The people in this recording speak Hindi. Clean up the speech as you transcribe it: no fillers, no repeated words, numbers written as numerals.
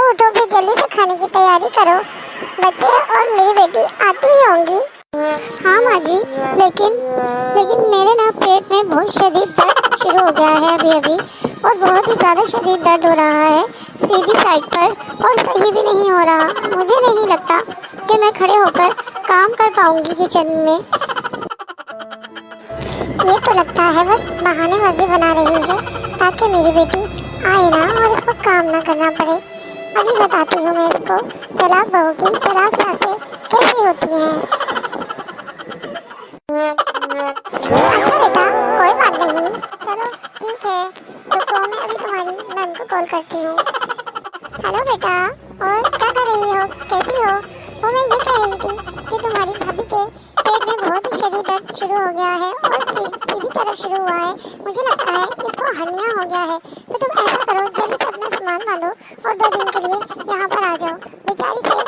उठो फिर जल्दी से खाने की तैयारी करो। बच्चे और मेरी बेटी आती ही होंगी। हाँ माँ जी, लेकिन लेकिन मेरे ना पेट में बहुत शदीद दर्द शुरू हो गया है अभी अभी, और बहुत ही ज़्यादा शदीद दर्द हो रहा है सीधी साइड पर, और सही भी नहीं हो रहा। मुझे नहीं लगता कि मैं खड़े होकर काम कर पाऊंगी किचन में। ये तो लगता है बस बहानेबाजी बना रही है ताकि मेरी बेटी आए ना और इसको काम ना करना पड़े। अभी बताती हूँ मैं इसको चालाक बहू की चालाक सासें कैसी होती हैं। अच्छा बेटा, कोई बात नहीं, चलो ठीक है, रुको मैं अभी तुम्हारी नन को कॉल करती हूँ। हेलो बेटा, और क्या कर रही हो, कैसी हो? वो मैं ये कह रही थी कि तुम्हारी भाभी के पेट में बहुत ही शदीद दर्द शुरू हो गया है और सीधी तरफ शुरू हुआ है। मुझे लगता है इसको हर्निया हो गया है। तो तुम ऐसा करो, जल्दी से अपना सामान बांधो और 2 दिन के लिए यहाँ पर आ जाओ। बेचारी से